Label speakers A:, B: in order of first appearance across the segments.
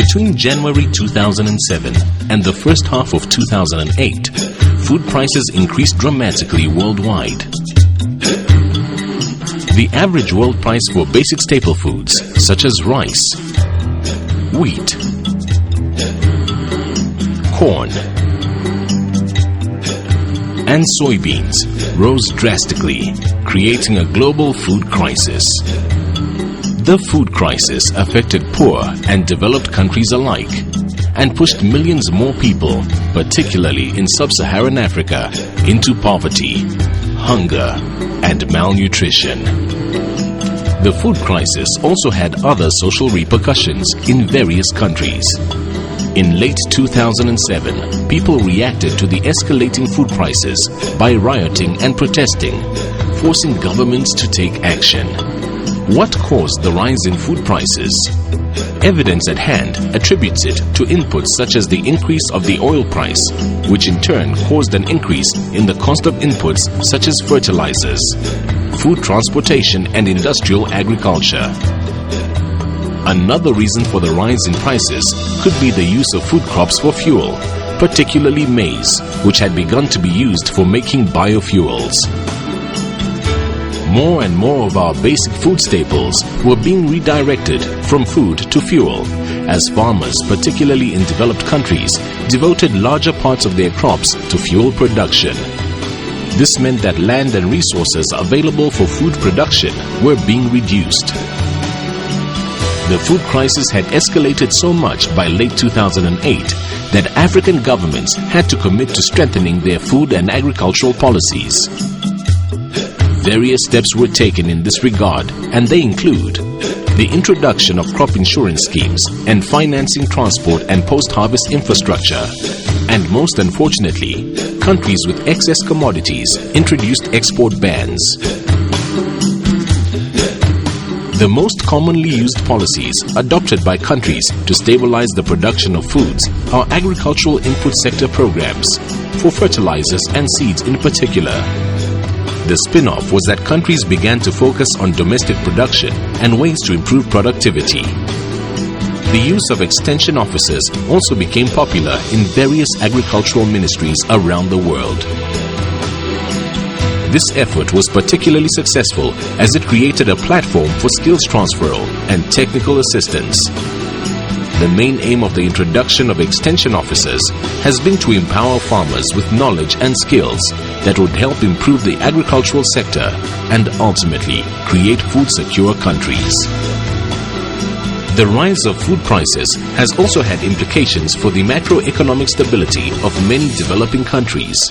A: Between January 2007 and the first half of 2008, food prices increased dramatically worldwide. The average world price for basic staple foods such as rice, wheat, corn, and soybeans rose drastically, creating a global food crisis. The food crisis affected poor and developed countries alike and pushed millions more people, particularly in sub-Saharan Africa, into poverty, hunger, and malnutrition. The food crisis also had other social repercussions in various countries. In late 2007, people reacted to the escalating food prices by rioting and protesting, forcing governments to take action. What caused the rise in food prices? Evidence at hand attributes it to inputs such as the increase of the oil price, which in turn caused an increase in the cost of inputs such as fertilizers, food transportation, and industrial agriculture. Another reason for the rise in prices could be the use of food crops for fuel, particularly maize, which had begun to be used for making biofuels. More and more of our basic food staples were being redirected from food to fuel, as farmers, particularly in developed countries, devoted larger parts of their crops to fuel production. This meant that land and resources available for food production were being reduced. The food crisis had escalated so much by late 2008 that African governments had to commit to strengthening their food and agricultural policies. Various steps were taken in this regard, and they include the introduction of crop insurance schemes and financing transport and post-harvest infrastructure. And most unfortunately, countries with excess commodities introduced export bans. The most commonly used policies adopted by countries to stabilize the production of foods are agricultural input sector programs, for fertilizers and seeds in particular. The spin-off was that countries began to focus on domestic production and ways to improve productivity. The use of extension officers also became popular in various agricultural ministries around the world. This effort was particularly successful as it created a platform for skills transfer and technical assistance. The main aim of the introduction of extension officers has been to empower farmers with knowledge and skills that would help improve the agricultural sector and ultimately create food-secure countries. The rise of food prices has also had implications for the macroeconomic stability of many developing countries.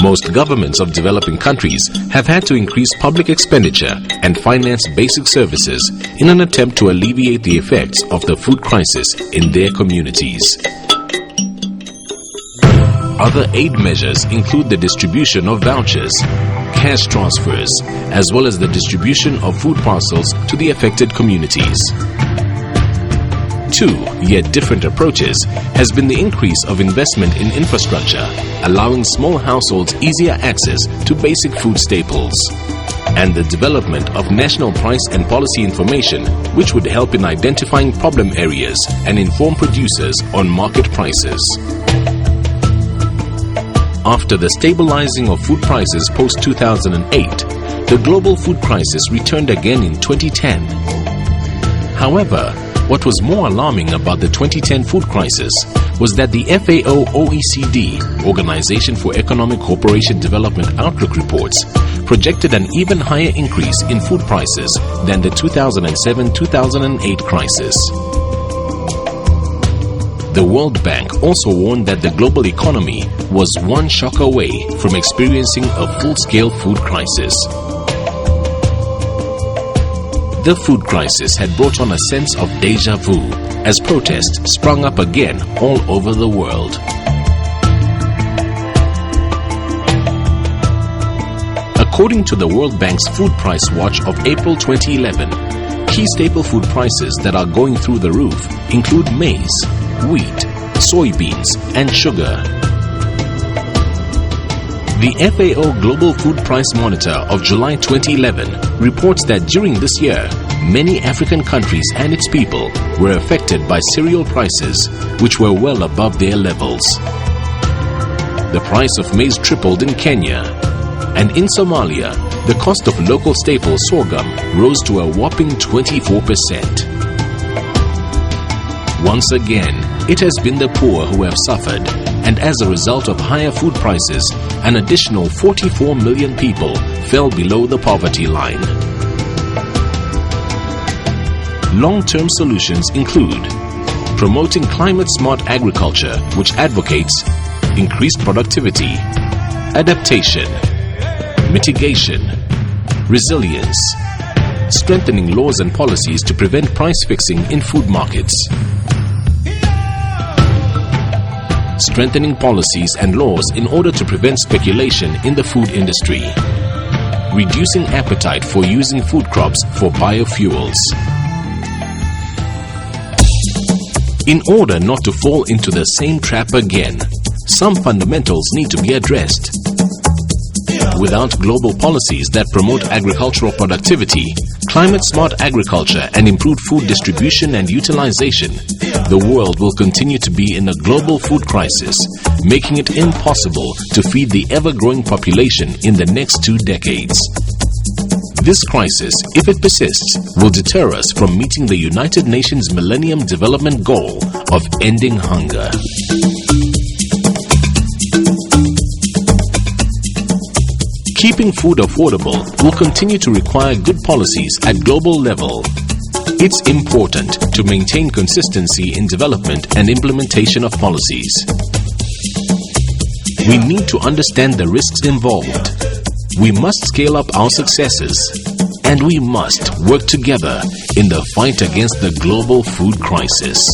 A: Most governments of developing countries have had to increase public expenditure and finance basic services in an attempt to alleviate the effects of the food crisis in their communities. Other aid measures include the distribution of vouchers, cash transfers, as well as the distribution of food parcels to the affected communities. Two, yet different approaches, has been the increase of investment in infrastructure, allowing small households easier access to basic food staples, and the development of national price and policy information, which would help in identifying problem areas and inform producers on market prices. After the stabilizing of food prices post-2008, the global food crisis returned again in 2010. However, what was more alarming about the 2010 food crisis was that the FAO OECD, Organization for Economic Cooperation Development Outlook reports, projected an even higher increase in food prices than the 2007-2008 crisis. The World Bank also warned that the global economy was one shock away from experiencing a full-scale food crisis. The food crisis had brought on a sense of déjà vu as protests sprung up again all over the world. According to the World Bank's Food Price Watch of April 2011, key staple food prices that are going through the roof include maize, wheat, soybeans, and sugar. The FAO Global Food Price Monitor of July 2011 reports that during this year, many African countries and its people were affected by cereal prices which were well above their levels. The price of maize tripled in Kenya, and in Somalia, the cost of local staple sorghum rose to a whopping 24%. Once again, it has been the poor who have suffered, and as a result of higher food prices, an additional 44 million people fell below the poverty line. Long-term solutions include promoting climate-smart agriculture, which advocates increased productivity, adaptation, mitigation, resilience, strengthening laws and policies to prevent price fixing in food markets, strengthening policies and laws in order to prevent speculation in the food industry, reducing appetite for using food crops for biofuels. In order not to fall into the same trap again, some fundamentals need to be addressed. Without global policies that promote agricultural productivity, climate-smart agriculture and improved food distribution and utilization, the world will continue to be in a global food crisis, making it impossible to feed the ever-growing population in the next 2 decades. This crisis, if it persists, will deter us from meeting the United Nations Millennium Development Goal of ending hunger. Keeping food affordable will continue to require good policies at global level. It's important to maintain consistency in development and implementation of policies. We need to understand the risks involved. We must scale up our successes, and we must work together in the fight against the global food crisis.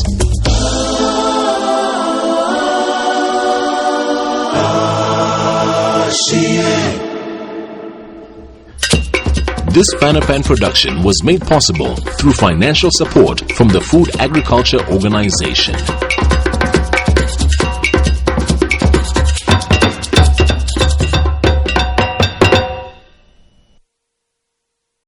A: This Fanapan production was made possible through financial support from the Food Agriculture Organization.